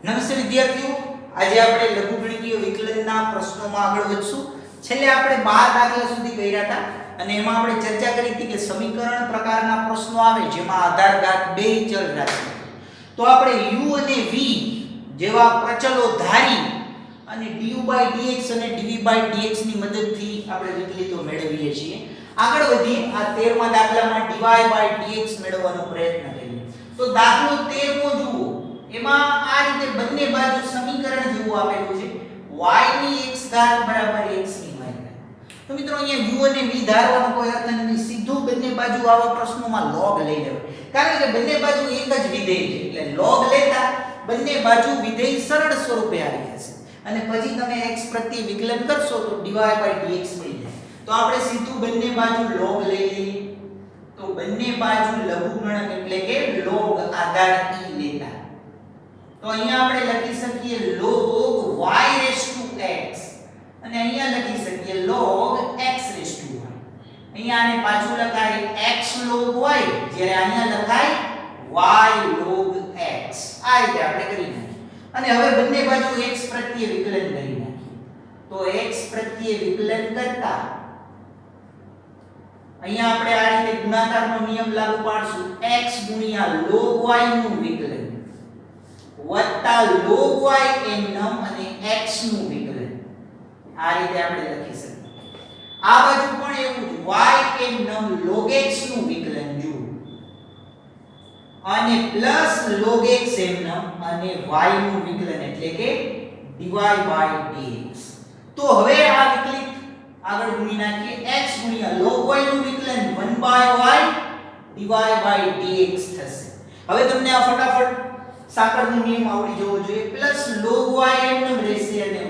નમસ્તે વિદ્યાર્થીઓ, આજે આપણે લઘુગણિતીય વિકલનના પ્રશ્નોમાં આગળ વધશું. છેલ્લે આપણે 12 દાખલા સુધી કર્યા હતા અને એમાં આપણે ચર્ચા કરી હતી કે સમીકરણ પ્રકારના પ્રશ્નો આવે જેમાં આધાર ઘાત બે ચલ રાખે તો આપણે u અને v જેવા પ્રચલો ધારી અને du/dx અને dv/dx ની મદદથી આપણે વિકલિતો મેળવીએ છીએ. આગળ વધીએ આ 13મા દાખલામાં dy/dx મેળવવાનો પ્રયત્ન કરીએ. તો દાખલો 13મો જુઓ. એમાં આ રીતે બંને બાજુ સમીકરણ જેવું આપેલું છે y ની x ઘાત બરાબર x ની y ઘાત. તો મિત્રો અહીંયા u અને v ધારવાનો કોઈ અર્થ નથી, સીધું બંને બાજુ આવા પ્રશ્નોમાં log લઈ લેવાય, કારણ કે બંને બાજુ એક જ વિધેય છે એટલે log લેતા બંને બાજુ વિધેય સરળ સ્વરૂપે આવી જશે અને પછી તમે x પ્રત્યે વિકલન કરશો તો dy/dx મળી જાય. તો આપણે સીધું બંને બાજુ log લઈ લઈએ. તો બંને બાજુ લઘુગણક એટલે કે log આધાર e લેતા તો અહીંયા આપણે લખી શકીએ log y(x) અને અહીંયા લખી શકીએ log x(y). અહીંયા આને પાછું લખાય x log y, જ્યારે અહીંયા લખાય y log x. આ રીતે આપણે કરી નાખીએ અને હવે બંને બાજુ x પ્રત્યે વિકલન કરી નાખીએ. તો x પ્રત્યે વિકલન કરતા અહીંયા આપણે આ રીતે ગુણાકારનો નિયમ લાગુ પાડશું. x * log y નું વિકલન વત્તા log y એમનમ અને x નું વિકલન. આ રીતે આપણે લખી શકીએ. આ બાજુ પણ એવું જ y એમનમ log x નું વિકલન જુઓ અને પ્લસ log x એમનમ અને y નું વિકલન એટલે કે dy/dx. તો હવે આ વિકલિત આગળ ગુણી નાખીએ. x * log y નું વિકલન 1/y dy/dx થશે. હવે તમને આ ફટાફટ સાંકળનો નિયમ આવડી જવો જોઈએ. પ્લસ log y એમનેમ રહેશે અને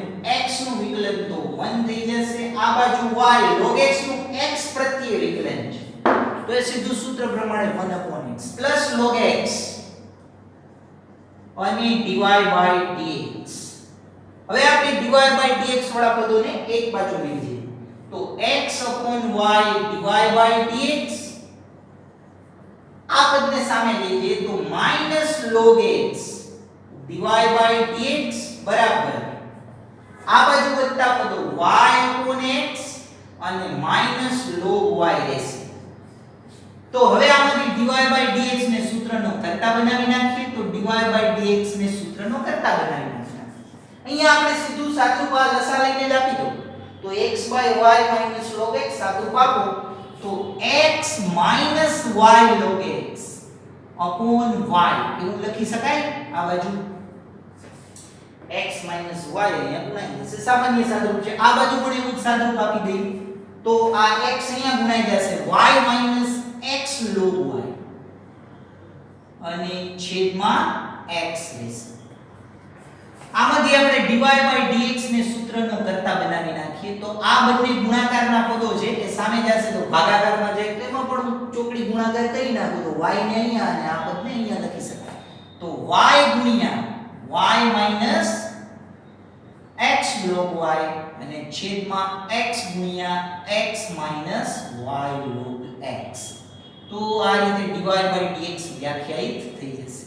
x નું વિકલન તો 1 થઈ જશે. આ બાજુ y log x નું x પ્રત્યે વિકલન છે તો એ સીધું સૂત્ર પ્રમાણે 1/x પ્લસ log x અને dy/dx. હવે આપણે dy/dx વાળા પદોને એક બાજુ લઈ જઈએ તો x/y dy/dx. આ પદને સામે લઈ જઈએ તો -log x dy/dx બરાબર આ બાજુ વધતા પદો y/x અને -log y રહેશે. તો હવે આમાંથી dy/dx ને સૂત્રનો કર્તા બનાવી નાખીએ. તો dy/dx ને સૂત્રનો કર્તા બનાવી નાખીએ. અહીંયા આપણે સીધું સાદુરૂપ લસા લઈને જ આપી દો તો x/y -log x સાદુરૂપ આપો તો x - y log x upon y એવું લખી શકાય. આ બાજુ x - y અહીંયા ગુણાઈ જશે, સામાન્ય સાદુરૂપ છે. આ બાજુ પણ એવું જ સાદુરૂપ આપી દઈએ તો આ x અહીંયા ગુણાઈ જશે y - x log y અને છેદમાં x રહેશે. આમાંથી આપણે dy/dx ને સૂત્રનો કર્તા બનાવી નાખીએ તો આ બંને ગુણાકારના પદો છે એ સામે જશે તો ભાગાકારમાં જાય તો એમાં પણ ચોકડી ગુણાકાર કરી નાખો તો y ને અહીંયા અને આ પદને અહીંયા લખી શકાય. તો y * x log y અને છેદમાં x * x - y log x. તો આ રીતે dy/dx વ્યાખ્યાયિત થઈ જશે.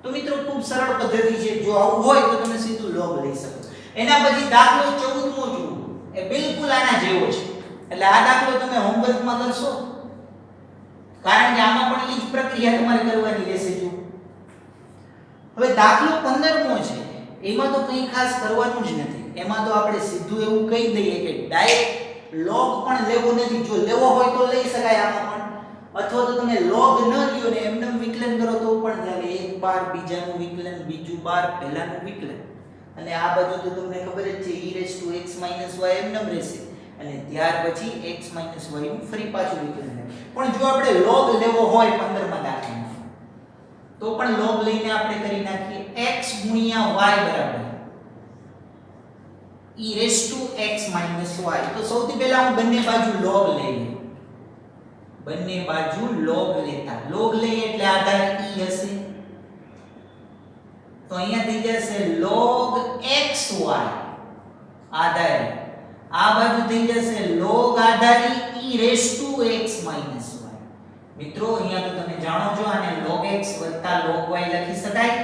તો મિત્રો ખૂબ સરળ પદ્ધતિ છે. જો આવું હોય તો તમે સીધું log લઈ શકો. એના પછી દાખલો 14મો જુઓ. એ બિલકુલ આના જેવો છે. એટલે આ દાખલો તમે હોમવર્કમાં કરશો કારણ કે આમાં પણ એ જ પ્રક્રિયા તમારે કરવાની રહેશે. જો હવે દાખલો 15મો છે. એમાં તો કંઈ ખાસ કરવાનું જ નથી. એમાં તો આપણે સીધું એવું કહી દઈએ કે ડાયરેક્ટ log પણ લેવો નથી. જો લેવો હોય તો લઈ શકાય આમાં પણ, અથવા તો તમે log ન લ્યો ને એમનેમ વિકલન કરો તો પણ ચાલે. એક બાર બીજાનું વિકલન, બીજું બાર પહેલાનું વિકલન અને આ બાજુ તો તમને ખબર જ છે e⁻x - y એમનેમ રહેશે અને ત્યાર પછી x - y નું ફરી પાછું વિકલન. પણ જો આપણે log લેવો હોય 15મા દાખલામાં તો પણ log લઈને આપણે કરી નાખીએ. x * y બરાબર e⁻x - y. તો સૌથી પહેલા હું બંને બાજુ log લઈ લઉં. બંને બાજુ log લેતા log લઈએ એટલે આધાર e હશે તો અહીંયા થઈ જશે log xy આધાર. આ બાજુ થઈ જશે log આધારી e⁻x - y. મિત્રો અહીંયા તો તમે જાણો છો આને log x + log y લખી શકાય.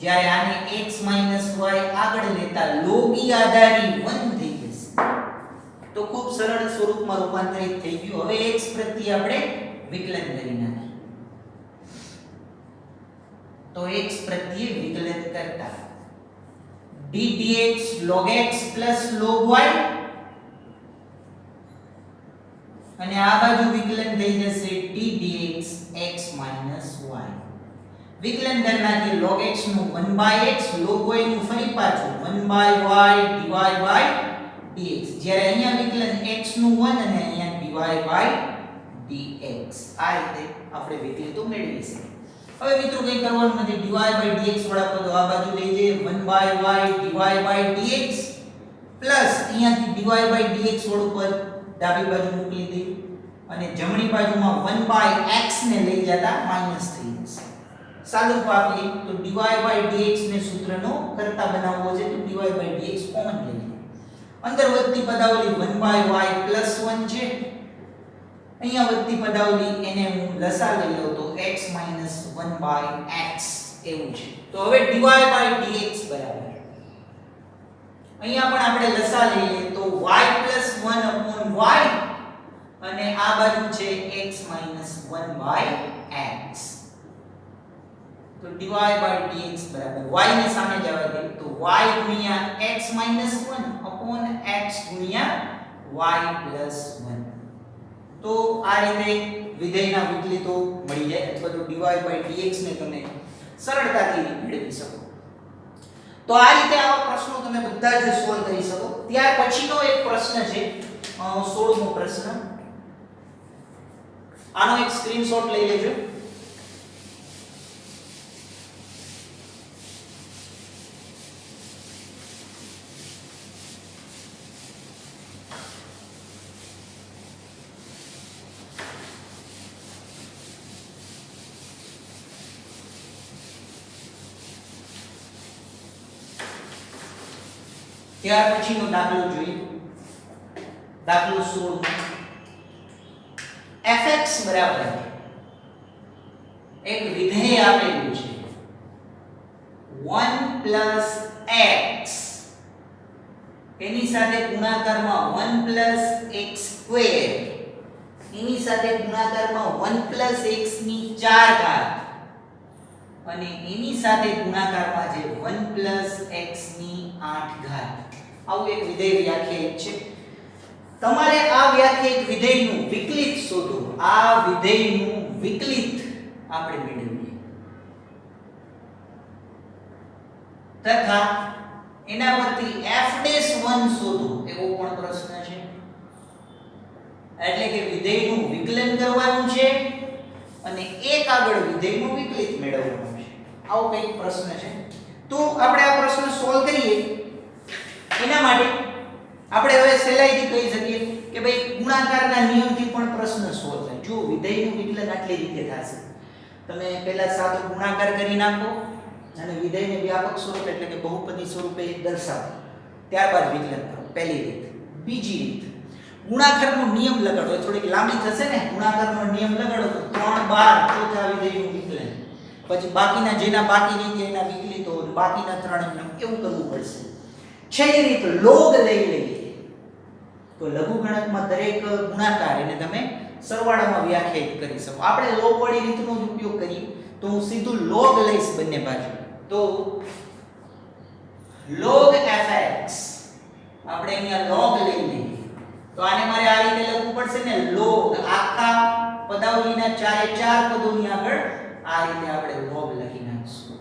જ્યારે આને x y આગળ લેતા લોગી આધારી 1 થઈ જશે. તો ખૂબ સરળ સ્વરૂપમાં રૂપાંતરિત થઈ ગયું. હવે x પ્રત્યે આપણે વિકલન કરી નાખીએ. તો x પ્રત્યે વિકલન કરતા d dx log x log y, અને આ બાજુ વિકલન થઈ જશે d dx x y. વિકલન કરનાર કે log x નું 1/x log y નું ફરી પાછું 1/y dy dx. જ્યારે અહીંયા વિકલન x નું 1 અને અહીંયા dy dx. આ રીતે આપણે વિકલિતો મેળવી શકીએ. હવે મિત્રો કંઈ કરવાનું નથી. dy dx વાળા પદો આ બાજુ લઈ જઈએ 1/y dy dx પ્લસ અહીંયાથી dy dx વાળું પદ ડાબી બાજુ મોકલી દઈએ અને જમણી બાજુમાં 1/x ને લઈ જતા માઈનસ થઈ જશે. સાદું આપીએ તો dy dx ને સૂત્રનો કરતા બનાવવો છે તો dy dx કોમન લઈએ. અંદર વધતી પદાવલી 1/y + 1 છે. અહીંયા વધતી પદાવલી એને હું લસા લઈ લઉં તો x - 1/x એવું છે. તો હવે dy dx બરાબર અહીંયા પણ આપણે લસા લઈ લઈએ તો y + 1/y અને આ બાજુ છે x - 1/x. તો dy dx બરાબર y ને સામે જવા દે તો y ગુણ્યા x - 1 x ગુણ્યા y + 1. તો આ રીતે વિધેયના વિકલિતો મળી જાય અથવા તો dy dx ને તમે સરળતાથી મેળવી શકો. તો આ રીતે આવા પ્રશ્નો તમે બધા જ સોલ્વ કરી શકો. ત્યાર પછીનો એક પ્રશ્ન છે 16મો પ્રશ્ન. આનો એક સ્ક્રીનશોટ લઈ લેજો. ત્યાર પછીનો દાખલો જોઈએ. દાખલો 16 fx બરાબર એક વિધેય આપેલું છે 1 + x એની સાથે ગુણાકારમાં 1 + x² એની સાથે ગુણાકારમાં 1 + x ની 4 ઘાત અને એની સાથે ગુણાકારમાં જે 1 + x ની 8 ઘાત. આવું એક વિધેય વ્યાખ્યાયિત છે. તમારે આ વ્યાખ્યાયિત વિધેયનું વિકલિત શોધો. આ વિધેયનું વિકલિત આપણે મેળવીએ તથા એના પરથી f'1 શોધો એવો પણ પ્રશ્ન છે. એટલે કે વિધેયનું વિકલન કરવાનું છે અને એક આગળ વિધેયનું વિકલિત મેળવવાનું છે. આવો કંઈક પ્રશ્ન છે. તો આપણે આ પ્રશ્ન સોલ્વ કરીએ એના માટે આપણે હવે સહેલાઈથી કહી શકીએ કે ભાઈ ગુણાકારના નિયમથી પણ પ્રશ્ન સોલ્વ થાય. જો વિધેયનું વિકલન આટલી રીતે થશે. તમે પહેલા સાદો ગુણાકાર કરી નાખો અને વિધેયને વ્યાપક સ્વરૂપ એટલે કે બહુપદી સ્વરૂપે દર્શાવો. ત્યારબાદ વિકલન કરો. પહેલી રીત. બીજી રીત ગુણાકારનો નિયમ લગાડો. થોડીક લાંબી થશે ને. ગુણાકારનો નિયમ લગાડો તો 3 બાર ચોથા વિધેયનું વિકલન. પછી બાકીના જેના બાકી રીતે એના વિકલિતો બાકીના 3 એમ એવું કરવું પડશે. છેલ્લી રીત લોગ લઈ લઈએ તો લઘુગણકમાં દરેક ગુણાકાર એને તમે સરવાળામાં વ્યાખ્યાયિત કરી શકો. આપણે લોગ વાળી રીતનો ઉપયોગ કરીએ તો હું સીધું લોગ લઈશ બંને બાજુ. તો log fx આપણે અહીંયા log લઈ લઈએ તો આને મારે આ રીતે લખવું પડશે ને. log આખા પદાવલીના 4 પદોની આગળ આ રીતે આપણે log લખી નાખીશું.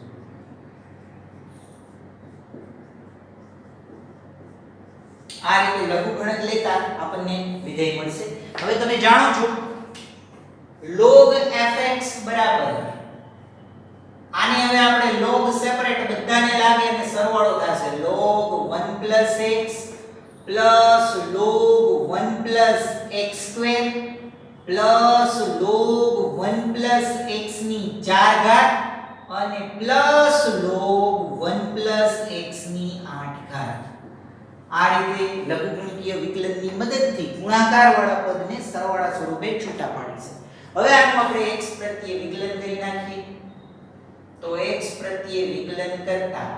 આ રીતે લઘુગણક લેતા આપણને વિધેય મળશે. હવે તમે જાણો છો log fx બરાબર આને હવે આપણે log સેપરેટ બધાને લાગે અને સરવાળો થશે log 1 + x log 1 + x² log 1 + x ની 4 ઘાત અને log 1 + x ની 8 ઘાત. આ રીતે લઘુગણકીય વિકલનની મદદથી ગુણાકાર વાળા પદને સરવાળા સ્વરૂપે છૂટા પાડી છે. હવે આનું આપણે x પ્રત્યે વિકલન કરી નાખીએ. તો x પ્રત્યે વિકલન કરતા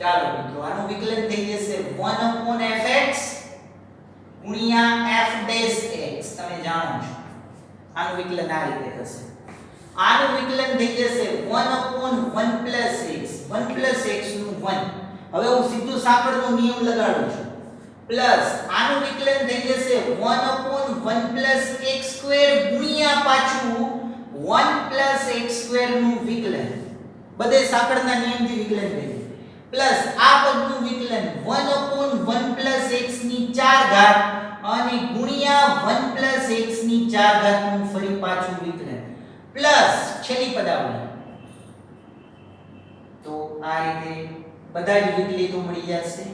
ચાલો મિત્રો આનું વિકલન થઈ જશે 1/fx ગુણ્યા f ડેશ x. તમે જાણો છો આનું વિકલન આ રીતે થશે. આનું વિકલન થઈ જશે 1/1 + x 1 + x નું 1. હવે હું સીધું સાંકળનો નિયમ લગાડું છું. પ્લસ આનું વિકલન થઈ જશે 1/1 + x² ગુણ્યા પાછું 1 + x² નું વિકલન. બધે સાંકળના નિયમથી વિકલન થઈ જાય. પ્લસ આ પદનું વિકલન 1/1 + x ની 4 ઘાત અને ગુણ્યા 1 + x ની 4 ઘાત નું ફરી પાછું વિકલન પ્લસ છેલ્લી પદાવલી. તો આ રીતે બધા જ વિકલિતો મળી જશે.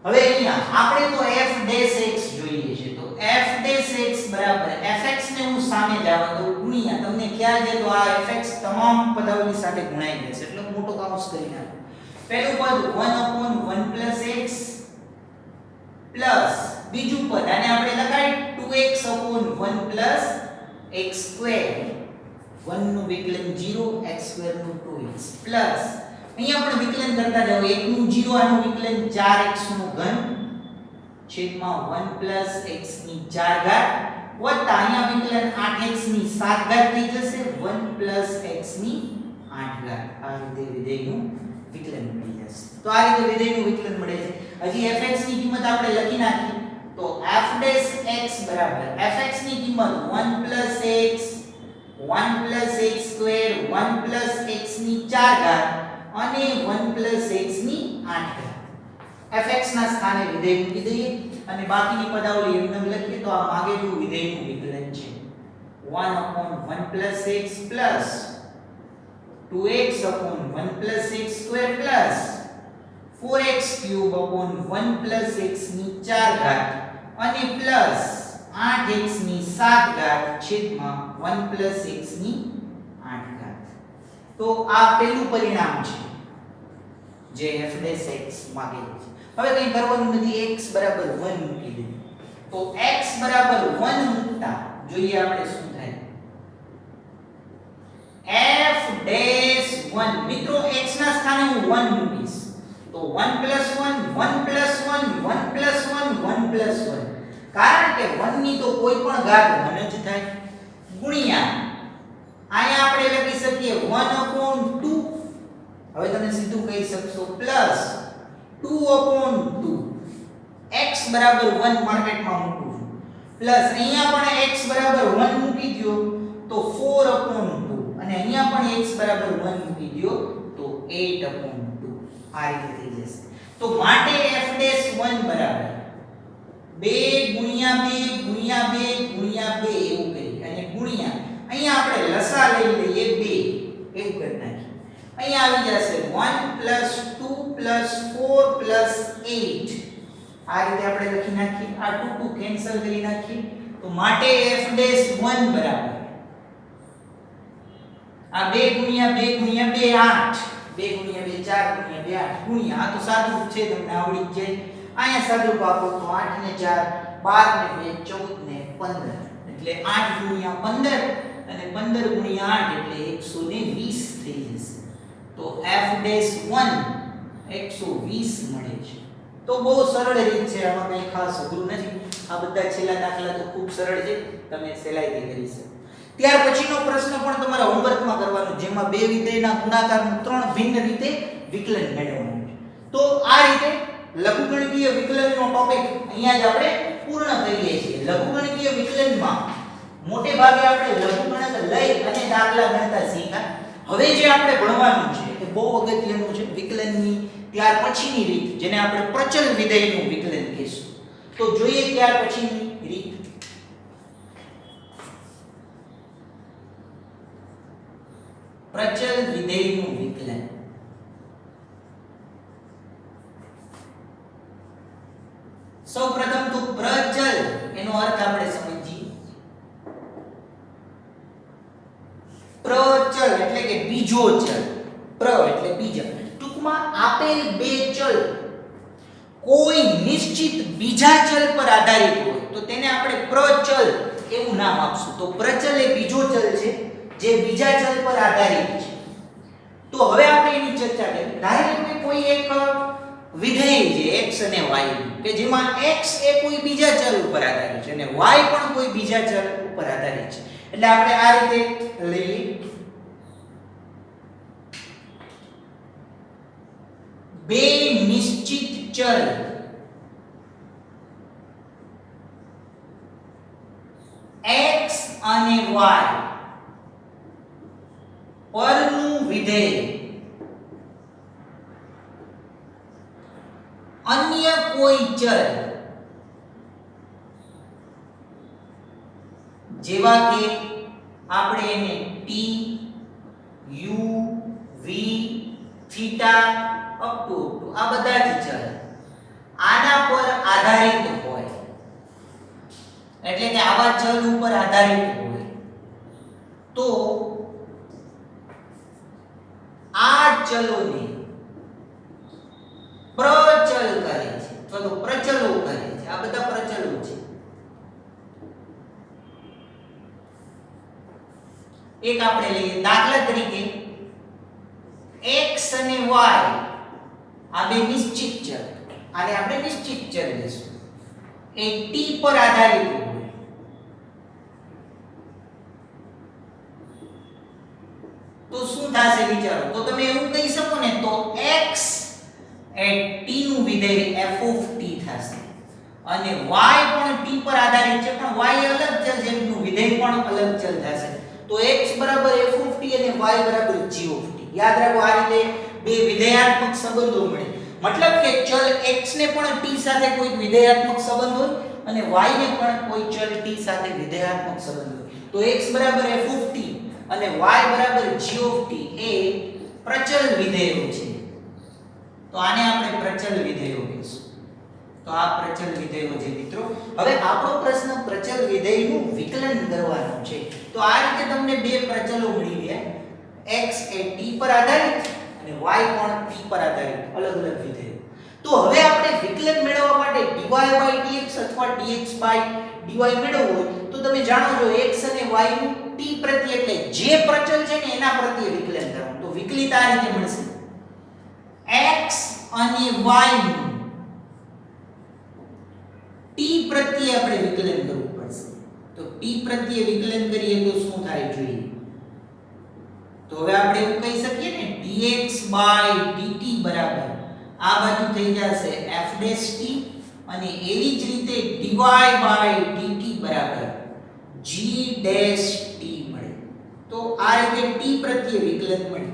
હવે અહીંયા આપણે તો f ડેશ x જોઈએ છે. તો f ડેશ x બરાબર fx ને હું સામે જવા દઉં ગુણ્યા તમને ખ્યાલ છે તો આ fx તમામ પદાવલી સાથે ગુણાઈ જશે એટલે હું મોટો કૌંસ કરી નાખું. પહેલું પદ 1/1 + x પ્લસ બીજું પદ આને આપણે લગાડી 2x/1 + x². 1 નું વિકલન 0 x² નું 2x પ્લસ અહીંયા આપણે વિકલન કરતા જાઓ 1 નું 0 આનું વિકલન 4x નું ઘન છેદમાં 1 + x ની 4 ઘાત વત્તા અહીંયા વિકલન 8x ની 7 ઘાત થઈ જશે 1 + x ની 8 ઘાત. આ રીતે વિધેયનું વિકલન મળી જશે. તો આ રીતે વિધેયનું વિકલન મળે છે. હજી fx ની કિંમત આપણે લખી નાખી તો f ડેશ x બરાબર fx ની કિંમત 1 + x 1 + x² 1 + x ની 4 ઘાત અને 1 + x ની 8 ઘાત. fx ના સ્થાને વિધેય મૂકી દઈએ અને બાકીની પદાવલી એમને લખીએ તો આ માગેલું વિધેયનું વિકલન છે 1/1 + x 2x/1 + x² 4x³ 1 + x ની 4 ઘાત અને પ્લસ 8x ની 7 ઘાત છેદમાં 1 + x ની 8 ઘાત. તો આ પહેલું પરિણામ છે જે f ડેશ x માંગેલું છે. હવે કંઈ કરવાનું નથી x બરાબર 1 મૂકી દઈએ. તો x બરાબર 1 મૂકતા જોઈએ આપણે શું થાય. f ડેશ 1 મિત્રો x ના સ્થાને હું 1 મૂકીશ તો 1 + 1 1 + 1 1 + 1 1 + 1 કારણ કે 1 ની તો કોઈ પણ ઘાત 1 જ થાય ગુણ્યા અહીંયા આપણે લખી શકીએ 1/2. હવે તમે સીધું કહી શકશો પ્લસ 2/2 x બરાબર 1 માર્કેટમાં મૂકું છું પ્લસ અહીંયા પણ x બરાબર 1 મૂકી દો તો 4/2 અને અહીંયા પણ x બરાબર 1 મૂકી દો તો 8/2. આ રીતે થઈ જશે. તો માટે f ડેશ 1 બરાબર 2 ગુણ્યા 2 ગુણ્યા 2 ગુણ્યા 2 એવું કરી અને ગુણ્યા અહીંયા આપણે લસા લઈ લઈએ 2 એવું કરી નાખીએ. અહીંયા આવી જશે 1 + 2 + 4 + 8. આ રીતે આપણે લખી નાખીએ. આ 2 કેન્સલ કરી નાખીએ. તો માટે f ડેશ 1 બરાબર આ 2 ગુણ્યા 2 ગુણ્યા 2 8 2 ગુણ્યા 2 4 ગુણ્યા 2 8 ગુણ્યા આ તો સાદુરૂપ છે તમને આવડી જ જાય. અહીંયા સાદુરૂપ આપો તો 8 ને 4 12 ને 2 14 ને 15 એટલે 8 ગુણ્યા 15 અને 15 ગુણ્યા 8 એટલે 120 થઈ જશે. તો f ડેશ 1 120 મળે છે. તો બહુ સરળ રીત છે, આમાં કંઈ ખાસ અઘરું નથી. આ બધા છેલ્લા દાખલા તો ખૂબ સરળ છે, તમે સહેલાઈથી કરી શકો. ત્યાર પછીનો પ્રશ્ન પણ તમારા હોમવર્કમાં કરવાનો જેમાં બે વિધેયના ગુણાકારનું 3 ભિન્ન રીતે વિકલન મેળવવાનું છે. તો આ રીતે લઘુગણકીય વિકલનનો ટોપિક અહીંયા જ આપણે પૂર્ણ કરીએ છીએ. લઘુગણકીય વિકલનમાં મોટે ભાગે આપણે લઘુગણક લઈ અને દાખલા ગણતા શીખ્યા. હવે જે આપણે ભણવાનું છે એ બહુ અગત્યનું છે વિકલનની ત્યાર પછીની રીત, જેને આપણે પ્રચલ વિધેયનું વિકલન કહીશું. તો જોઈએ ત્યાર પછીની રીત. પ્રચલ વિધેયનું વિકલન. સૌપ્રથમ તો પ્રચલ એનો અર્થ આપણે સમજીએ. પ્રચલ એટલે કે બીજો ચલ. પ્ર એટલે બીજા. ટૂંકમાં આપેલ બે ચલ કોઈ નિશ્ચિત બીજા ચલ પર આધારિત હોય તો તેને આપણે પ્રચલ એવું નામ આપશું. તો પ્રચલ એ બીજો ચલ છે જે બીજા ચલ પર આધારિત છે. તો હવે આપણે એની ચર્ચા કરીએ. ધારો કે કોઈ એક વિધેય છે x અને y કે જેમાં x એ કોઈ બીજા ચલ ઉપર આધારિત છે અને y પણ કોઈ બીજા ચલ ઉપર આધારિત છે. એટલે આપણે આ રીતે લઈએ બે નિશ્ચિત ચલ x અને y પરનું વિધેય અન્ય કોઈ ચલ જેવા કે આપણે એને t u v theta up to આ બધા જ ચલ આના પર આધારિત હોય એટલે કે આવા ચલ ઉપર આધારિત હોય તો આ ચલોને પ્રચલ કહે છે અથવા તો પ્રચલો કહે છે. આ બધા પ્રચલો છે. એક આપણે લઈએ દાખલા તરીકે x અને y આ બે નિશ્ચિત ચલ આને આપણે નિશ્ચિત ચલ લેશું એ t પર આધારિત હોય તો શું થશે વિચારો. તો તમે એવું કહી શકો ને તો x એ t નું વિધેય f of t થશે અને y પણ t પર આધારિત છે પણ y અલગ ચલ છે એનું વિધેય પણ અલગ ચલ થશે. તો x બરાબર f of t અને y બરાબર g of t. યાદ રાખો આ રીતે બે વિધેયાત્મક સંબંધો મળે. મતલબ કે ચલ x ને પણ t સાથે કોઈ વિધેયાત્મક સંબંધ હોય અને y ને પણ કોઈ ચલ t સાથે વિધેયાત્મક સંબંધ હોય. તો x બરાબર f of t અને y બરાબર g of t એ પ્રચલ વિધેયો છે. તો આને આપણે પ્રચલ વિધેયો કહીશું. તો આ પ્રચલ વિધેયો છે મિત્રો. હવે આપણો પ્રશ્ન પ્રચલ વિધેયનું વિકલન કરવાનું છે. તો આ રીતે તમને બે પ્રચલો મળી ગયા. x એ t પર આધારિત અને y પણ t પર આધારિત અલગ અલગ વિધેયો. તો હવે આપણે વિકલન મેળવવા માટે dy/dx અથવા dx/dy મેળવવું હોય તો તમે જાણો છો x અને y નું t પ્રત્યે એટલે જે પ્રચલ છે ને એના પ્રત્યે વિકલન કરવાનું. તો વિકલિત આ રીતે મળશે x અને y નું t પ્રત્યે આપણે વિકલન કરવું પડશે. તો t પ્રત્યે વિકલન કરીએ તો શું થાય જોઈએ. તો હવે આપણે એવું કહી શકીએ ને dx/dt બરાબર આ બાજુ થઈ જશે f' અને એવી જ રીતે dy/dt બરાબર g' મળે. તો આ રીતે t પ્રત્યે વિકલન મળે.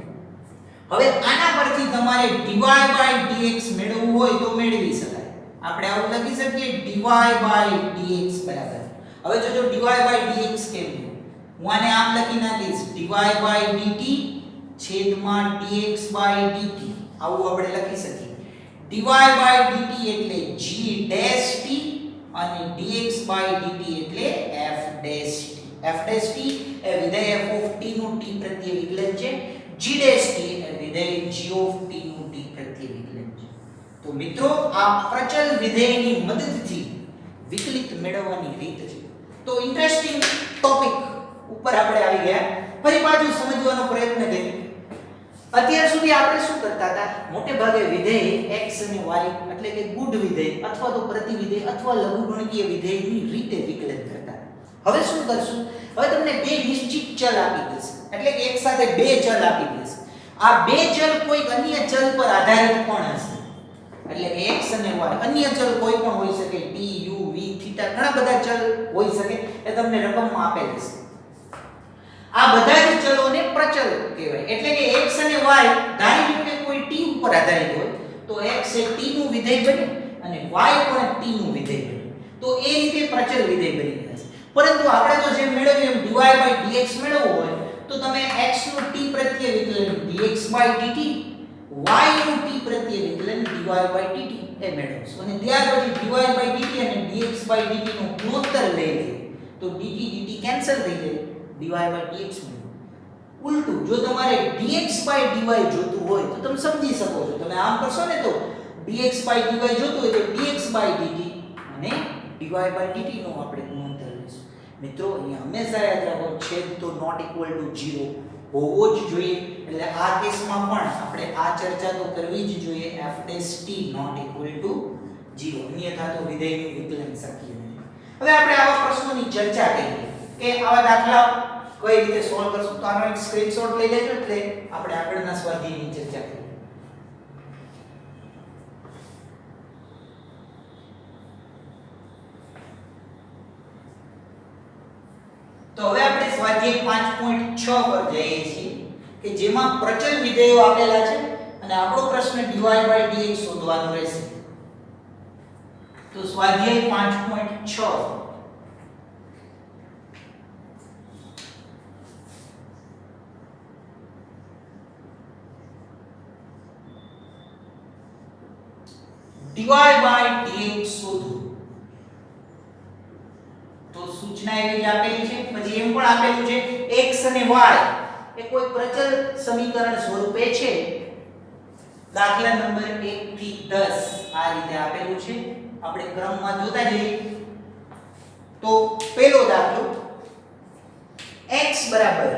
હવે આના પરથી તમારે dy/dx મેળવવું હોય તો મેળવી શકાય. આપણે આવું લખી શકીએ dy/dx બરાબર. હવે જોજો dy/dx કેમ છે. હું આને આમ લખી નાખીશ dy/dt છેદમાં dx/dt. આવું આપણે લખી શકીએ. dy/dt એટલે g' અને dx/dt એટલે f'. f' એ વિધેય f of t નું t પ્રત્યે વિકલન છે. g' એ વિધેય g of t નું t પ્રત્યે વિકલન છે. તો મિત્રો આ પ્રચલ વિધેયની મદદથી વિકલિત મેળવવાની રીત છે. તો ઇન્ટરેસ્ટિંગ ટોપિક ઉપર આપણે આવી ગયા. ફરી પાછું સમજવાનો પ્રયત્ન કરીએ. અત્યાર સુધી આપણે શું કરતા હતા મોટે ભાગે વિધેય x અને y એટલે કે ગુડ વિધેય અથવા તો પ્રતિવિધેય અથવા લઘુગણકીય વિધેયની રીતે વિકલન કરતા. હવે શું કરશું. હવે તમને બે નિશ્ચિત ચલ આપી દેશે એટલે કે એક સાથે બે ચલ આપી દેશે. આ બે ચલ કોઈ અન્ય ચલ પર આધારિત પણ હશે એટલે કે x અને y અન્ય ચલ કોઈ પણ હોઈ શકે t u v થીટા ઘણા બધા ચલ હોઈ શકે એ તમને રકમમાં આપેલ છે. આ બધા જ ચલોને પ્રચલ કહેવાય. એટલે કે x અને y ધારી લો કે કોઈ t ઉપર આધારિત હોય તો x એ t નું વિધેય બને અને y પણ t નું વિધેય બને. તો એ રીતે પ્રચલ વિધેય બની જશે. પરંતુ આપણે તો જે મેળવ્યું એમ dy/dx મેળવવું હોય તો તમે x નું t પ્રત્યે વિકલન dx/dt y નું t પ્રત્યે વિકલન dy/dt એ મેળવશો અને ત્યાર પછી dy/dt અને dx/dt નો ગુણોત્તર લઈ લે તો dt dt કેન્સલ થઈ જાય dy/dx મળે. ઉલટું જો તમારે dx/dy જોતું હોય તો તમે સમજી શકો છો. તમે આમ કરશો ને તો dx/dy જોતું હોય તો dx/dt અને dy/dt નો આપણે ગુણોત્તર લઈશું. મિત્રો અહીંયા હંમેશા યાદ રાખો છેદ તો નોટ ઇક્વલ ટુ 0 હોવો જ જોઈએ, એટલે આ કેસમાં પણ આપણે આ ચર્ચા તો કરવી જ જોઈએ f ' t not equal to 0, અન્યથા તો વિધેયનું વિકલન શક્ય નથી. હવે આપણે આવા પ્રશ્નોની ચર્ચા કરીએ કે આવા દાખલા કઈ રીતે સોલ્વ કરશું. તો આનો એક સ્ક્રીનશોટ લઈ લેજો એટલે આપણે આગળના સ્વાધ્યાયની ચર્ચા કરીએ. તો હવે આપણે સ્વાધ્યાય 5.6 પર જઈએ છીએ કે જેમાં પ્રચલ વિધેયો આપેલા છે અને આપણો પ્રશ્ન dy/dx શોધવાનો રહેશે. તો સ્વાધ્યાય 5.6 dy/dx શોધો. તો સૂચના એવી આપેલી છે, પછી એમ પણ આપેલું છે x અને y એ કોઈ પ્રચલ સમીકરણ સ્વરૂપે છે. દાખલા નંબર 1 થી 10 આ રીતે આપેલું છે. આપણે ક્રમમાં જોતા જઈએ. તો પહેલો દાખલો x બરાબર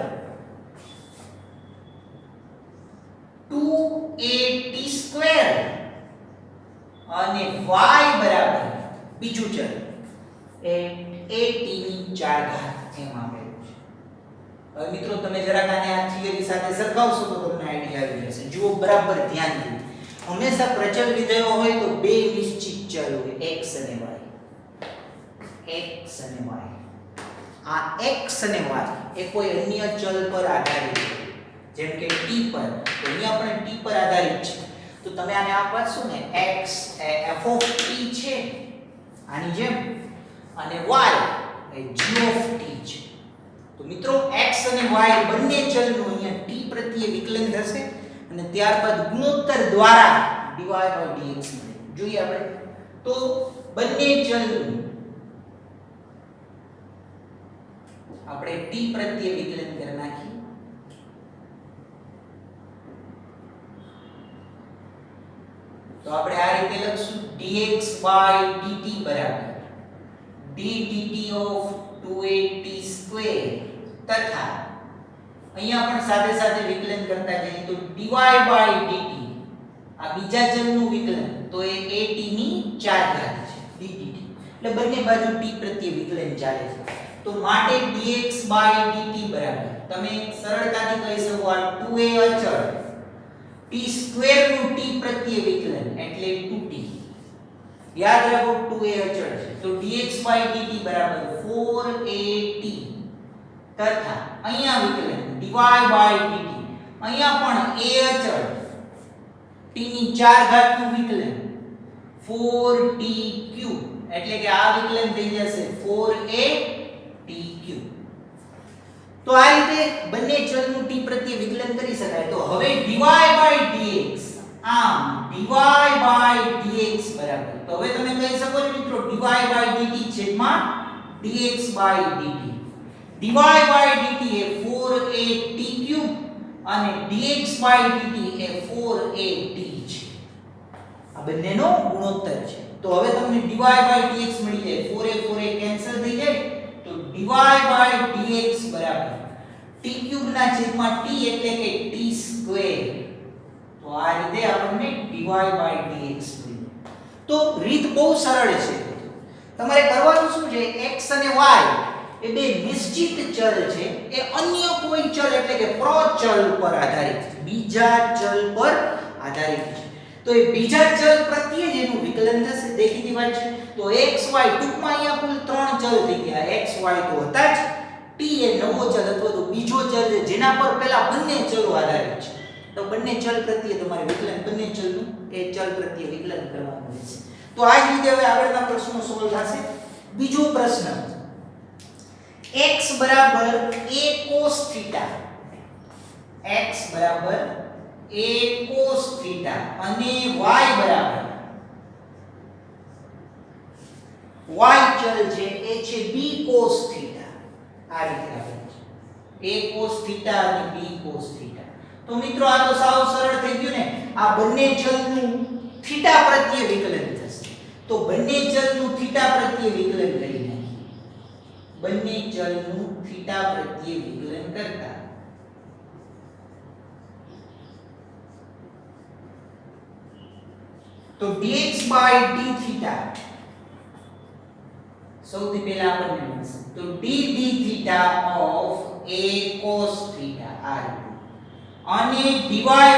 2at² અને y બરાબર બીજું ચલ એ at ની 4 ઘાત એમ આપેલું છે. હવે મિત્રો તમે જરાક આને આ થિયરી સાથે સરખાવશો તો તમને આઈડિયા આવી જશે. જુઓ બરાબર ધ્યાન દો. હંમેશા પ્રચલ વિધેયો હોય તો બે નિશ્ચિત ચલ હોય x અને y. x અને y. આ x અને y એ કોઈ અન્ય ચલ પર આધારિત છે. જેમ કે t પર, તો અહીંયા પણ t પર આધારિત છે. તો તમે આને આપશો ને x A f of t છે આની જેમ, અને y A g of t છે. તો મિત્રો x અને y બંને ચલનું અહીંયા t પ્રત્યે વિકલન થશે અને ત્યારબાદ ગુણોત્તર દ્વારા dy/dx મળે. જોઈએ આપણે તો બંને ચલનું આપણે t પ્રત્યે વિકલન કરી નાખીએ. તો આપણે આ રીતે લખશું dx/dt બરાબર ddt of 2at² તથા અહીંયા પણ સાથે સાથે વિકલન કરતા જઈએ તો dy/dt આ બીજા ચલનું વિકલન તો એ at ની 4 ઘાત છે ddt, એટલે બંને બાજુ t પ્રત્યે વિકલન ચાલે છે. તો માટે dx/dt બરાબર તમે સરળતાથી કહી શકો આ 2a અચળ t² નું t પ્રત્યે વિકલન એટલે 2t. યાદ રાખો 2a અચળ છે. તો dx/dt બરાબર 4at તથા અહીંયા વિકલન dy/dt અહીંયા પણ a અચળ t ની 4 ઘાત નું વિકલન 4t³ એટલે કે આ વિકલન થઈ જશે 4atq. તો આ રીતે બંને ચલનું t પ્રત્યે વિકલન કરી શકાય. તો હવે dy/dx આમ dy/dx બરાબર, તો હવે તમે કહી શકો છો મિત્રો dy/dt છેદમાં dx/dt. dy/dt એ 4at³ અને dx/dt એ 4at છે. આ બંનેનો ગુણોત્તર છે. તો હવે તમને dy/dx મળી જાય. 4a કેન્સલ થઈ જાય. તો dy/dx બરાબર t³ ના છેદમાં t એટલે કે t². તો આ રીતે આપણને dy/dx મળ્યું. તો રીત બહુ સરળ છે. તમારે કરવાનું શું છે, x અને y એ બે નિશ્ચિત ચલ છે, એ અન્ય કોઈ ચલ એટલે કે પ્રચલ પર આધારિત છે, બીજા ચલ પર આધારિત છે. તો એ બીજા ચલ પ્રત્યે જેનું વિકલન થશે દેખીતી વાત છે. તો x y ટૂંકમાં અહીંયા કુલ 3 ચલ થઈ ગયા. x y તો હતા જ, t એ નવો ચલ અથવા તો બીજો ચલ છે જેના પર પહેલા બંને ચલો આધારિત છે. તો બંને ચલ પ્રત્યે તમારે વિકલન, બંને ચલનું એ ચલ પ્રત્યે વિકલન કરવાનું રહેશે. તો આ જ રીતે હવે આગળના પ્રશ્નો સોલ્વ થશે. બીજો પ્રશ્ન x બરાબર a cos θ, x બરાબર a cos θ અને y બરાબર y ચલ છે એ છે b cos θ. આ રીતે આપેલું છે a cos θ અને b cos θ. તો મિત્રો આ તો સાવ સરળ થઈ ગયું ને. આ બંને ચલનું થીટા પ્રત્યે વિકલન થશે. તો બંને ચલનું થીટા પ્રત્યે વિકલન કરી નાખીએ. બંને ચલનું થીટા પ્રત્યે વિકલન કરતા તો dx by d થીટા સૌથી પહેલા આપણને મળશે તો d d theta of a cos theta આ રીતે અને dy by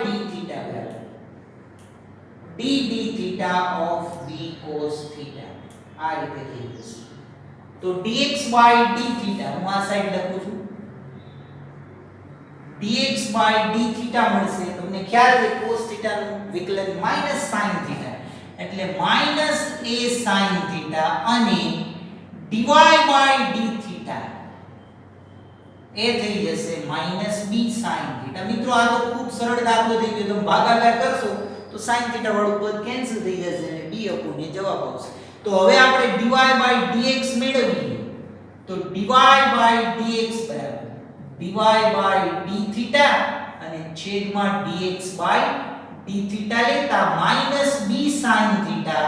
d થીટા બરાબર d d theta of b cos theta આ રીતે થઈ જશે તો dx by d થીટા હું આ સાઈડ લખું છું dx by d થીટા મળશે તમને ખ્યાલ છે cos થીટા નું વિકલન માઈનસ sin થીટા એટલે માઈનસ a sin થીટા અને dy by d થીટા એ થઈ જશે માઈનસ b sin થીટા મિત્રો આ તો ખૂબ સરળ દાખલો થઈ ગયો તમે ભાગાકાર કરશો તો sin થીટા વાળું પદ કેન્સલ થઈ જશે અને d upon એ જવાબ આવશે તો હવે આપણે dy by dx મેળવીએ તો dy by dx બરાબર dy by d થીટા અને છેદમાં dx by d થીટા લેતા minus b sin theta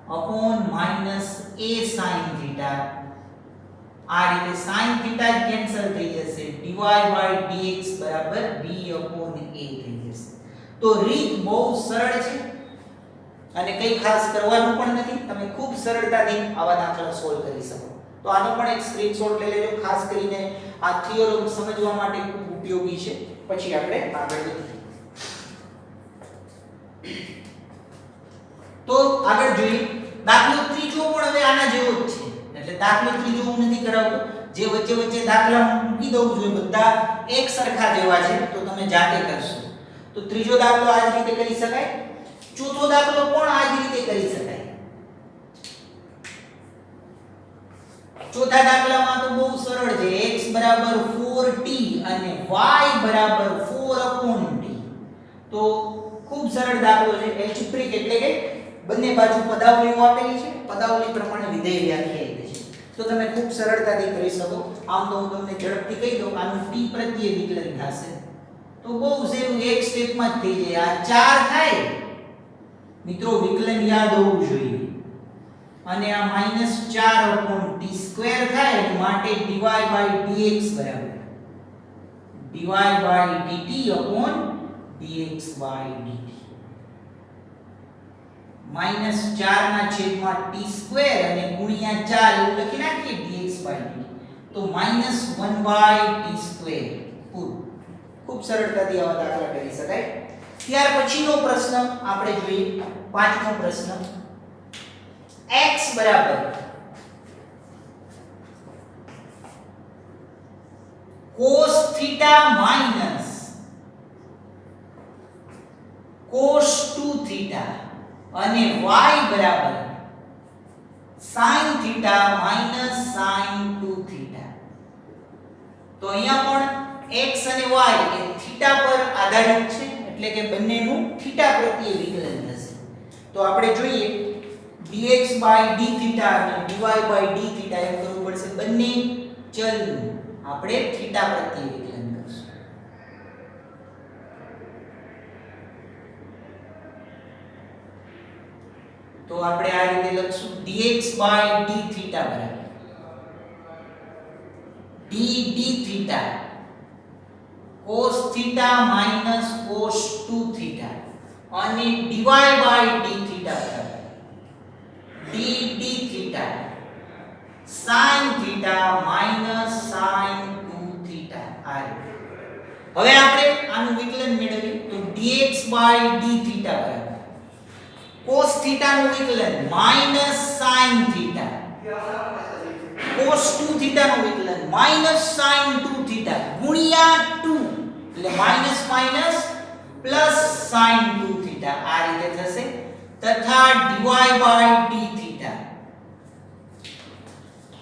upon minus a sin theta આ રીતે sin થીટા કેન્સલ થઈ જશે dy by dx બરાબર b upon a થઈ જશે તો રીત બહુ સરળ છે અને કંઈ ખાસ કરવાનું પણ નથી તમે ખૂબ સરળતાથી આવા દાખલા સોલ્વ કરી શકો તો આનો પણ એક સ્ક્રીનશોટ લઈ લેજો ખાસ કરીને આ થિયોરમ સમજવા માટે ખૂબ ઉપયોગી છે પછી આપણે આગળ વધીએ તો આગળ જોઈએ દાખલો ત્રીજો પણ હવે આના જેવો જ છે એટલે દાખલો ત્રીજો હું નથી કરાવતો જે વચ્ચે વચ્ચે દાખલા હું મૂકી દઉં છું બધા એક સરખા જેવા છે તો તમે જાતે કરશો તો ત્રીજો દાખલો આ જ રીતે કરી શકાય ચોથો દાખલો પણ આ જ રીતે કરી શકાય ચોથા દાખલામાં તો બહુ સરળ છે x 4t અને y 4/t તો ખૂબ સરળ દાખલો છે એલ્જિબ્રિક એટલે કે બંને બાજુ પદાવલીઓ આપેલી છે પદાવલી પ્રમાણે વિધેય વ્યાખ્યાયિત છે તો તમે ખૂબ સરળતાથી કરી શકો આમ તો હું તમને ઝડપથી કહી દઉં આનું t પ્રત્યે વિકલન થશે તો બહુ સહેલું એક સ્ટેપમાં જ થઈ જાય આ 4 થાય મિત્રો વિકલન યાદ હોવું જોઈએ અને આ -4/t² થાય માટે dy by dx બરાબર dy by dt upon dx by dt -4 ના છેદમાં t² અને ગુણ્યા 4 એવું લખી નાખીએ dx by dt તો -1/t² પૂરું ખૂબ સરળતાથી આવા દાખલા કરી શકાય ત્યાર પછીનો પ્રશ્ન આપણે જોઈએ પાંચમો પ્રશ્ન x બરાબર cos theta minus cos 2 theta અને y બરાબર sin theta minus sin 2 theta તો અહીંયા પણ x અને y એ થીટા પર આધારિત છે એટલે કે બંનેનું થીટા પ્રત્યે વિકલન થશે તો આપણે જોઈએ dx by d થીટા અને dy by d થીટા એમ કરવું પડશે બંને ચલનું આપણે થીટા પ્રત્યે વિકલન કરશું તો આપણે આ રીતે લખશું dx by d થીટા બરાબર d d theta cos theta minus cos 2 theta અને dy by d થીટા બરાબર d d theta sin theta minus sin 2 theta આ રીતે હવે આપણે આનું વિકલન મેળવીએ તો dx by d થીટા બરાબર cos થીટા નું વિકલન minus sin theta cos 2 theta નું વિકલન minus sin 2 થીટા ગુણ્યા 2 એટલે minus minus plus sin 2 theta આ રીતે થશે તથા dy by d થીટા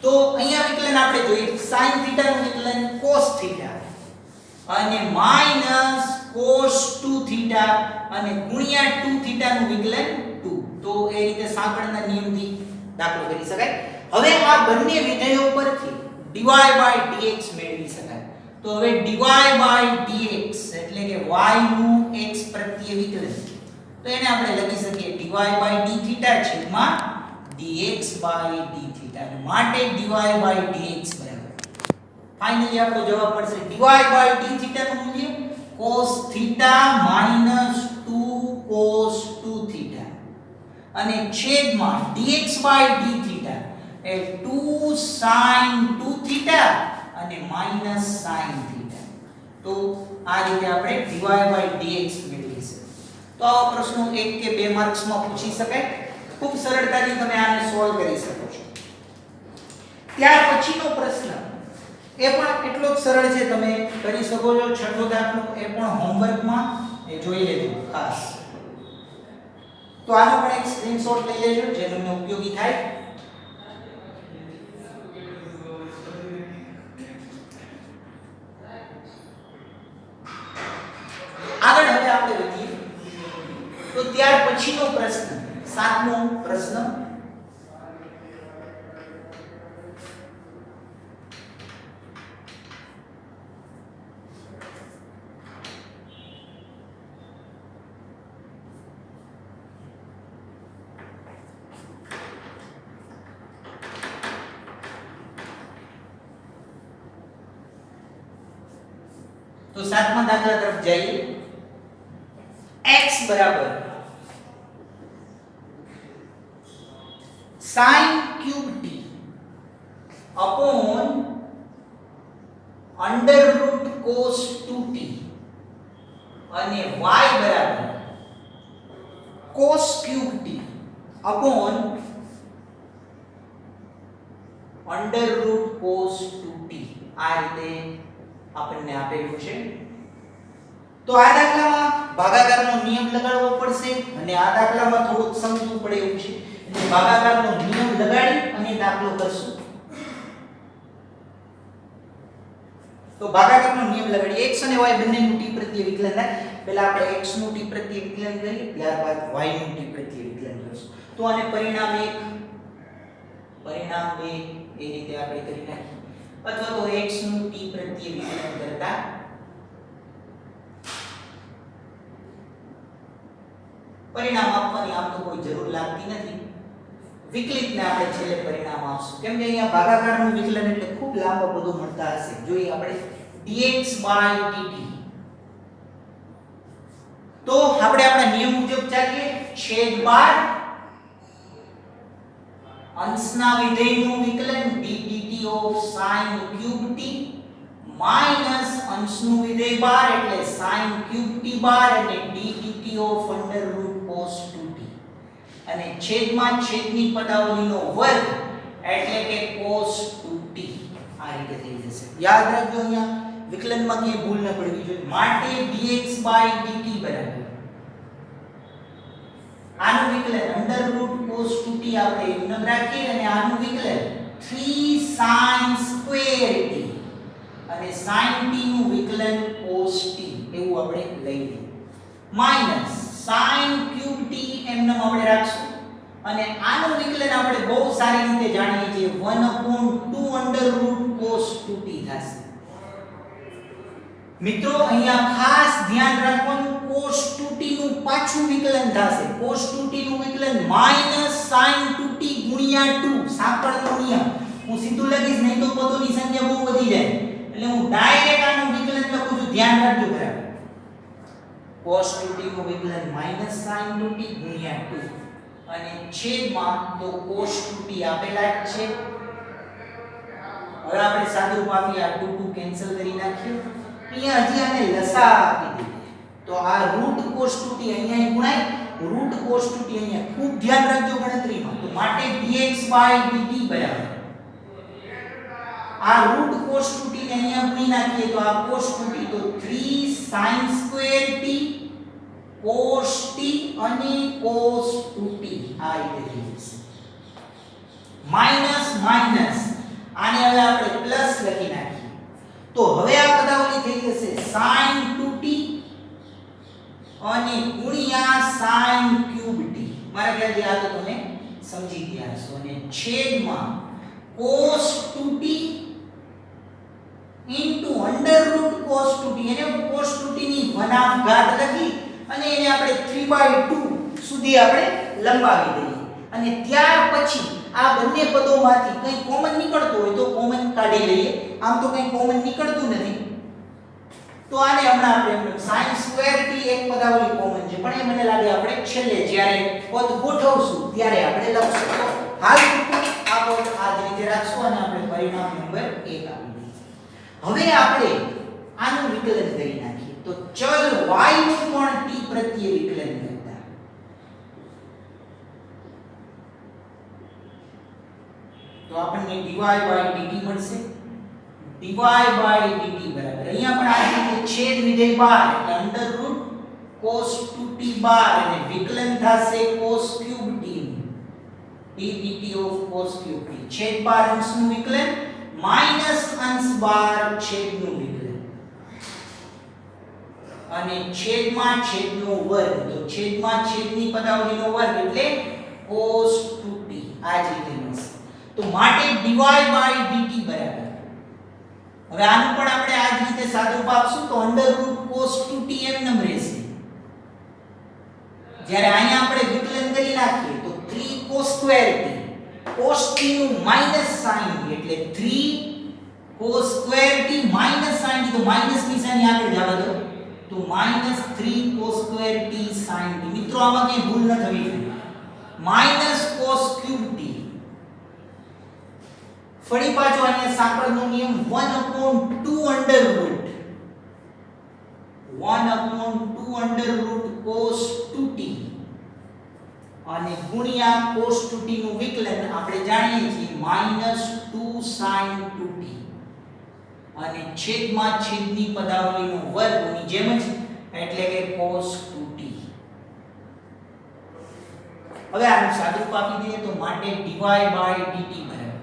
તો અહીંયા વિકલન આપણે જોઈએ sin થીટા નું વિકલન cos થીટા અને માઈનસ cos 2 થીટા અને ગુણ્યા 2 થીટા નું વિકલન 2 તો એ રીતે સાંકળના નિયમથી દાખલો કરી શકાય હવે આ બંને વિધેયો પરથી dy by dx મેળવી શકાય તો હવે dy by dx એટલે કે y નું x પ્રત્યે વિકલન તો એને આપણે લખી શકીએ dy by d થીટા છેદમાં dx by d theta theta માટે dy dx બરાબર ફાઇનલી આપણો જવાબ મળશે dy d થીટા નું મૂલ્ય cos થીટા - 2 cos 2 થીટા અને છેદમાં dx d થીટા એ 2 sin 2 થીટા અને માઈનસ sin થીટા. તો આ રીતે આપણે dy dx મેળવી શકીએ. તો આવા પ્રશ્નો 1 કે 2 માર્ક્સમાં પૂછી શકાય. ખૂબ સરળતાથી તમે આને સોલ્વ કરી શકો છો. ત્યાર પછીનો પ્રશ્ન એ પણ એટલો જ સરળ છે, તમે કરી શકો છો. છઠ્ઠો દાખલો એ પણ હોમવર્કમાં એ જોઈ લેજો ખાસ. તો આનો પણ એક સ્ક્રીનશોટ લઈ લેજો જે તમને ઉપયોગી થાય. આગળ હવે આપણે વધીએ તો ત્યાર પછીનો પ્રશ્ન સાતમો પ્રશ્ન તો સાતમા દાખલા તરફ જઈએ. x બરાબર sin cube t upon under root cos 2t અને y બરાબર cos cube t upon under root cos 2t આ રીતે આપણને આપેલું છે. તો આ દાખલામાં ભાગાકારનો નિયમ લગાડવો પડશે અને આ દાખલામાં થોડુંક સમજવું પડે એવું છે. એટલે ભાગાકારનો નિયમ લગાડી અને દાખલો કરશું. તો ભાગાકારનો નિયમ લગાડી x અને y બંનેનું t પ્રત્યે વિકલન થાય. પહેલા આપણે x નું t પ્રત્યે વિકલન કરીએ, ત્યારબાદ y નું t પ્રત્યે વિકલન કરશું. તો આને પરિણામ 1 પરિણામ 2 એ રીતે આપણે કરી નાખીએ. અથવા તો x નું t પ્રત્યે વિકલન કરતા પરિણામ આપવાની આમ તો કોઈ જરૂર લાગતી નથી. વિકલિતને આપણે છેલ્લે પરિણામ આપશું, કેમ કે અહીંયા ભાગાકારનું વિકલન એટલે ખૂબ લાંબો બધું મળતા હશે. જોઈએ આપણે dx dt. તો આપણે આપણા નિયમ મુજબ ચાલીએ. છેદ બાર અંશના વિધેયનું વિકલન d dt of sin cube t minus અંશનું વિધેય બાર એટલે sin cube t બાર અને d dt of under root cos 2t અને છેદમાં છેદની પદાવલીનો વર્ગ એટલે કે cos 2t. આ રીતે થઈ જશે. યાદ રાખજો અહીંયા વિકલનમાં ક્યાંય ભૂલ ન પડવી જોઈએ. માટે dx dt બરાબર આનું વિકલન under root cos 2t આપણે એવું રાખીએ અને આનું વિકલન 3 sin square t અને sin t નું વિકલન cos t એવું આપણે લઈ લઈએ. માઈનસ sin cube t એમનેમ આપણે રાખશું અને આનું વિકલન આપણે બહુ સારી રીતે જાણીએ છીએ 1/2 under root cos 2t થશે. મિત્રો અહીંયા ખાસ ધ્યાન રાખવાનું cos 2t નું પાછું વિકલન થશે. cos 2t નું વિકલન -sin 2t ગુણ્યા 2 સાંકળનો નિયમ. હું સીધું લખીશ નહીં તો પદોની સંખ્યા બહુ વધી જાય. એટલે હું ડાયરેક્ટ આનું વિકલન લખું છું, ધ્યાન રાખજો બરાબર. cos 2t નું વિકલન -sin 2t ગુણ્યા 2 અને છેદમાં તો cos 2t આપેલા જ છે. હવે આપણે સાદુરૂપ આપી આ 2 કેન્સલ કરી નાખીએ. અહીંયા હજી આને લસા આપી દીધી. તો આ √ cos 2t અહીંયા ગુણાય, √ cos 2t અહીંયા. ખૂબ ધ્યાન રાખજો ગણતરીમાં. તો માટે dx dt બરાબર આ √ cos 2t ને અહીંયા ગુણી નાખીએ તો આ cos 2t તો 3 sin square t cos t અને cos 2t આ રીતે થઈ જશે. માઈનસ માઈનસ આને હવે આપણે પ્લસ લખી નાખીએ. તો હવે આ પદાવલી થઈ જશે sin 2t અને ગુણ્યા sin cube t. મારા ખ્યાલથી આ તો તમે સમજી ગયા છો. અને છેદમાં cos 2t into under root cos 2t. એને cos 2t ની 1/2 ઘાત લખી અને એને આપણે 3/2 સુધી આપણે લંબાવી દઈએ અને ત્યાર પછી આ બંને પદોમાંથી કંઈ કોમન નીકળતું હોય તો કોમન કાઢી લઈએ. આમ તો કંઈ કોમન નીકળતું નથી તો આને હમણાં આપણે sin2t એક પદાવલી કોમન છે પણ એ મને લાગે આપણે છેલ્લે જ્યારે પદ ગોઠવશું ત્યારે આપણે લખશું. તો હાલ પૂરતું આ પદ આ જ રીતે રાખશું અને આપણે પરિણામ નંબર 1 આપી દઈએ. હવે આપણે આનું વિકલન કરી નાખીએ તો ચલ y નું પણ t પ્રત્યે વિકલન કરતા તો આપણને dy dt મળશે. dy dt બરાબર અહીંયા પણ આ રીતે છેદ વિધેય બહાર એટલે અંડર રૂટ cos 2t બાર અને વિકલન થશે cos cube t d dt of cos cube t છેદ બાર અંશનું વિકલન માઈનસ અંશ બાર છેદનું વિકલન અને છેદમાં છેદનો વર્ગ તો છેદમાં છેદની પદાવલીનો વર્ગ એટલે cos 2t આ જ રીતે મળશે. તો માટે dy dt બરાબર હવે આનું પણ આપણે આ જ રીતે સાદુરૂપ આપશું તો અંડર રૂટ cos 2t એમ રહેશે. જ્યારે અહીંયા આપણે વિકલન કરી નાખીએ તો 3 cos2t cos t નું માઈનસ sin એટલે 3 cos2t માઈનસ sin તો માઈનસ નિશાની આગળ જવા દો તો -3 cos2t sin t. મિત્રો આમાં કઈ ભૂલ ન થવી જોઈએ. માઈનસ cos ક્યુબ t ફરી પાછો અહીંયા સાંકળનો નિયમ 1/2 under route 1/2 under route cos 2t અને ગુણ્યા cos 2t નું વિકલન આપણે જાણીએ છીએ -2 sin 2t અને છેદમાં છેદની પદાવલીનો વર્ગની જેમ જ એટલે કે cos 2t. હવે આનું સાદુરૂપ આપી દઈએ તો માટે dy dt બરાબર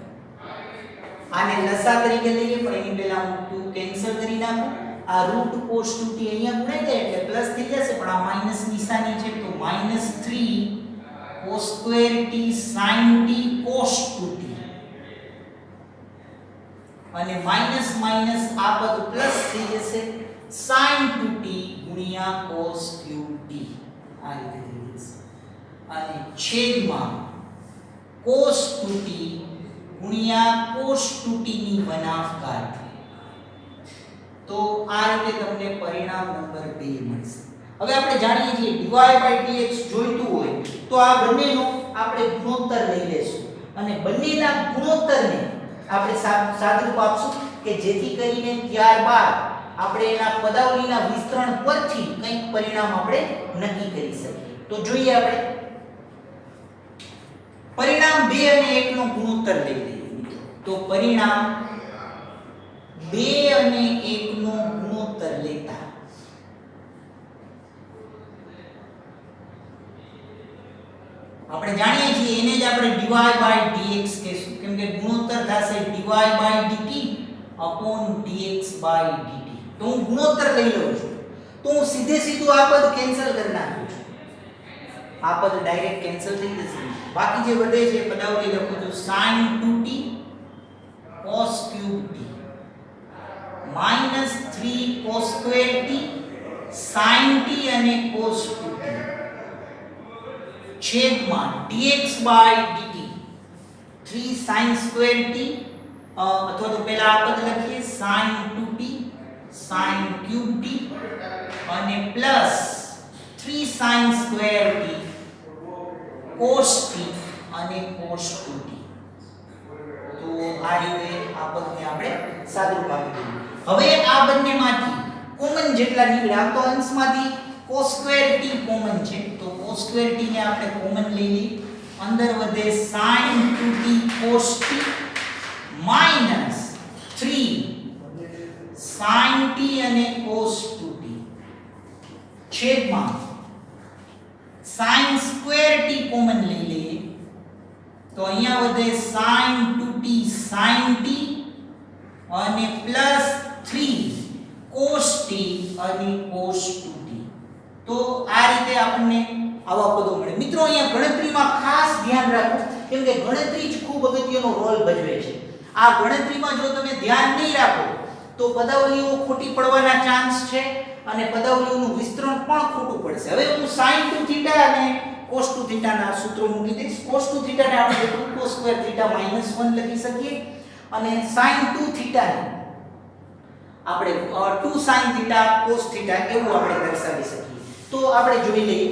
આને લસા તરીકે લઈએ પણ એની પહેલા હું 2 કેન્સલ કરી નાખું. આ રૂટ cos 2t અહીંયા ગુણાઈ જાય એટલે પ્લસ થઈ જશે પણ આ માઈનસ નિશાની છે તો -3 cos2t sin t cos 2t અને માઈનસ માઈનસ આ પદ પ્લસ થઈ જશે sin 2t ગુણ્યા cos ક્યુબ t આ રીતે થઈ જશે અને છેદમાં cos 2t ગુણ્યા cos 2t ની 1/2 તો આ રીતે તમને પરિણામ નંબર 2 મળશે. હવે આપણે જાણીએ છીએ dy dx જોઈતું હોય તો આ બંનેનો આપણે ગુણોત્તર લઈ લેશું અને બંનેના ગુણોત્તરને આપણે સાદુરૂપ આપશું કે જેથી કરીને ત્યારબાદ આપણે એના પદાવલીના વિસ્તરણ પરથી કંઈક પરિણામ આપણે નક્કી કરી શકીએ. તો જોઈએ આપણે પરિણામ 2 અને 1 નો ગુણોત્તર લઈ લઈએ. તો પરિણામ 2 અને 1 નો ગુણોત્તર લેતા આપણે જાણીએ છીએ એને જ આપણે dy dx કહેશું કેમ કે ગુણોત્તર થશે dy dt dx dt. તો હું ગુણોત્તર લઈ લઉં છું તો હું સીધું આ પદ કેન્સલ કરી નાખું છું. આ પદ ડાયરેક્ટ કેન્સલ થઈ જશે. બાકી જે વધે છે પદાવલી લખું છું sin 2t cos cube t -3 cos2t sin t અને cos 2t છેદમાં dx dt 3 sin2t અથવા તો પહેલા આ પદ લખીએ sin 2t sin cube t અને પ્લસ 3 sin2t cos t અને cos 2t. તો આ રીતે આ પદને આપણે સાદુરૂપ આપી દીધું. હવે આ બંનેમાંથી કોમન જેટલા નીકળ્યા આમ તો અંશમાંથી cos2t કોમન છે તો cos2t ને આપણે કોમન લઈ લઈએ. અંદર વધે sin 2t cos t -3 sin t અને cos 2t છેદમાં sin2t કોમન લઈ લઈએ તો અહીંયા વધે sin 2t sin t અને +3 cos t અને cos 2t. તો આ રીતે આપણને આવા પદો મળે. મિત્રો અહીંયા ગણતરીમાં ખાસ ધ્યાન રાખો કેમ કે ગણતરી જ ખૂબ અગત્યનો રોલ ભજવે છે. આ ગણતરીમાં જો તમે ધ્યાન નહીં રાખો તો પદાવલીઓ ખોટી પડવાના ચાન્સ છે અને પદાવલીઓનું વિસ્તરણ પણ ખોટું પડશે. હવે હું sin 2θ અને cos 2 થીટા ના સૂત્રો મૂકી દઈશ. cos 2 થીટા ને આપણે 2 cos સ્ક્વેર થીટા -1 લખી શકીએ અને sin 2 થીટા ને આપણે 2 sin થીટા cos થીટા એવું આપણે દર્શાવી શકીએ. તો આપણે જોઈ લઈએ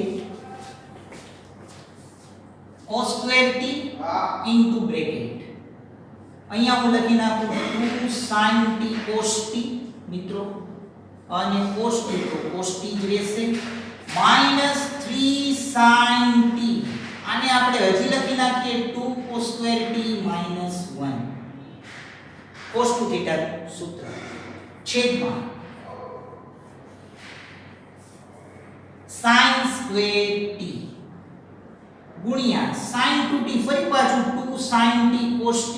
cos square t into bracket અહીંયા હું લખી નાખું 2 sin t cos t મિત્રો અને cos 2 તો cos t જ રહેશે -3 sin t આને આપણે હજી લખી નાખીએ 2 cos square t -1 cos 2 theta સૂત્ર છેદમાં sin સ્ક્વેર t ગુણ્યા sin 2t ફરી પાછું 2 sin t cos t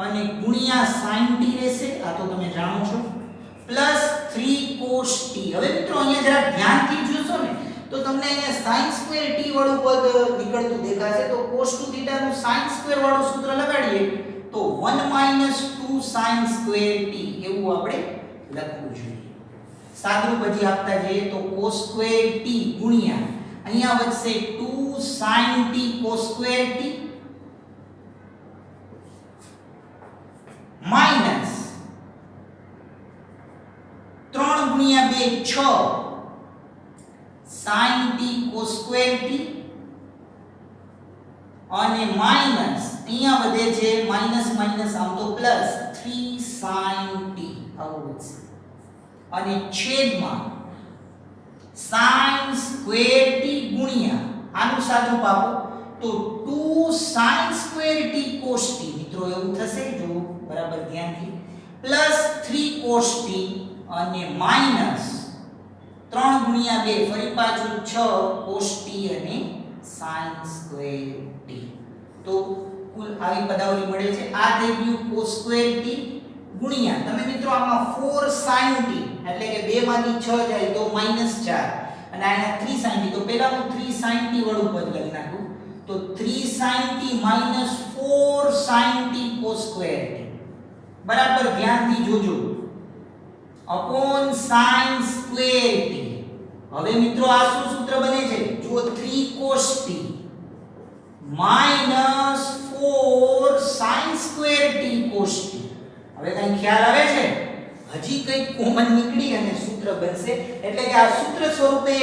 અને ગુણ્યા sin t રહેશે આ તો તમે જાણો છો પ્લસ 3 cos t. હવે મિત્રો અહીંયા જરા ધ્યાનથી જોશો ને તો તમને અહીંયા sin સ્ક્વેર t વાળું પદ નીકળતું દેખાશે. તો cos 2 થીટા નું sin સ્ક્વેર વાળું સૂત્ર લગાડીએ તો 1 2 sin સ્ક્વેર t એવું આપણે લખવું જોઈએ. સાદુરૂપ હજી આપતા જઈએ તો cos સ્ક્વેર t ગુણ્યા અહીંયા વધશે 2 sin t cos square t minus 3 ગુણ્યા 2 6 sin t cos square t અને માઈનસ અહીંયા વધે છે માઈનસ માઈનસ આમ તો પ્લસ 3 sin t આવું વધશે અને છેદમાં sin સ્ક્વેર t ગુણ્યા આનું સાદું પાપો તો 2 sin square t cos t મિત્રો એવું થશે જો બરાબર ધ્યાનથી પ્લસ 3 cos t અને માઈનસ 3 ગુણ્યા 2 ફરી પાછું 6 cos t અને sin સ્ક્વેર t. તો કુલ આવી પદાવલી મળે છે. આ થઈ ગયું cos સ્ક્વેર t ગુણ્યા તમે મિત્રો આમાં 4 sin t એટલે કે 2 માંથી 6 જાય તો -4 અને આયા 3 sin t તો પહેલા હું 3 sin t વાળું પદ લખી નાખું તો 3 sin t - 4 sin t cos square t બરાબર ધ્યાનથી જોજો અપોન sin સ્ક્વેર t. હવે મિત્રો આ શું સૂત્ર બને છે જુઓ 3 cos t -4 sin square t cos t. હવે કઈ ખ્યાલ આવે છે હજી કઈ કોમન નીકળી અને સૂત્ર બનશે એટલે કે આ સૂત્ર સ્વરૂપે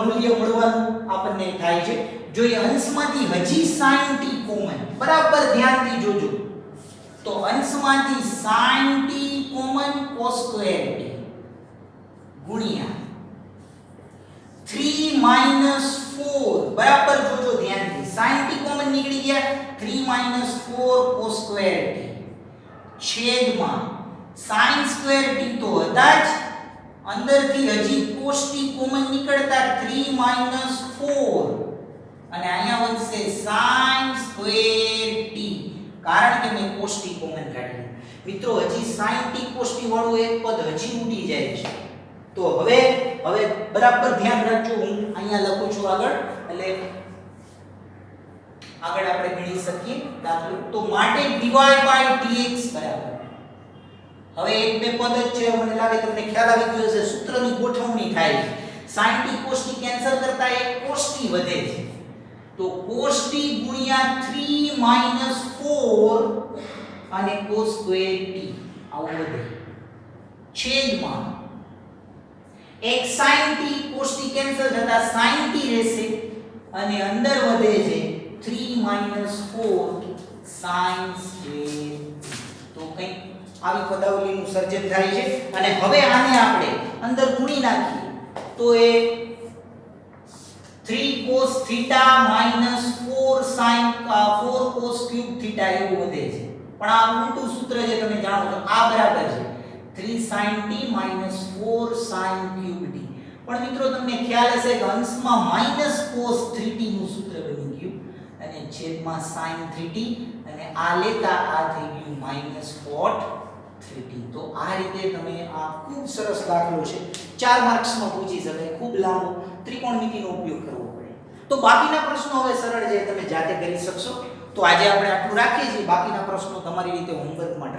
મૂલ્ય મળવાનું આપણને થાય છે. જો એ અંશમાંથી હજી sin t કોમન બરાબર ધ્યાનથી જોજો તો અંશમાંથી sin t common cos square t ગુણ્યા 3 - 4 બરાબર જોજો ધ્યાનથી sin t કોમન નીકળી ગયા 3 - 4 cos સ્ક્વેર t છેદમાં sin સ્ક્વેર t તો હતા જ અંદરથી હજી cos t કોમન નીકળતા 3 - 4 અને અહીંયા વધશે sin સ્ક્વેર t કારણ કે મેં cos t કોમન કાઢ્યું. મિત્રો હજી sin t cos t વાળું એક પદ હજી ઉડી જાય છે. તો હવે બરાબર ધ્યાન રાખજો હું અહીંયા લખું છું આગળ એટલે આગળ આપણે ગણી શકીએ દાખલો. તો માટે dy dx બરાબર હવે એક બે પદ જ છે મને લાગે તમને ખ્યાલ આવી ગયો હશે સૂત્રની ગોઠવણી થાય છે. sin t cos t cancel કરતા એક cos t વધે છે તો cos t ગુણ્યા 3 - 4 અને cos સ્ક્વેર t આવું વધે છેદમાં એક sin t cos t cancel થતા sin t રહેશે અને અંદર વધે છે 3 - 4 sin સ્ક્વેર તો કઈ આવી પદાવલીનું સર્જન થાય છે. અને હવે આને આપણે અંદર ગુણી નાખીએ તો એ 3 cos theta -4 sin 4 cos cube theta એવું વધે છે. પણ આ ઉલટું સૂત્ર જે તમે જાણો છો આ બરાબર છે 3 sin t - 4 sin cube t. પણ મિત્રો તમને ખ્યાલ હશે કે અંશમાં -cos 3t નું સૂત્ર બની ગયું અને છેદમાં sin 3t અને આ લેતા આ થઈ ગયું -cot 3t. તો આ રીતે તમે આ ખૂબ સરસ દાખલો છે 4 માર્ક્સમાં પૂછી શકાય ખૂબ લાંબો ત્રિકોણમિતિનો ઉપયોગ કરવો પડે. તો બાકીના પ્રશ્નો હવે સરળ છે તમે જાતે કરી શકશો. તો આજે આપણે આટલું રાખીએ છીએ બાકીના પ્રશ્નો તમારી રીતે હોમવર્કમાં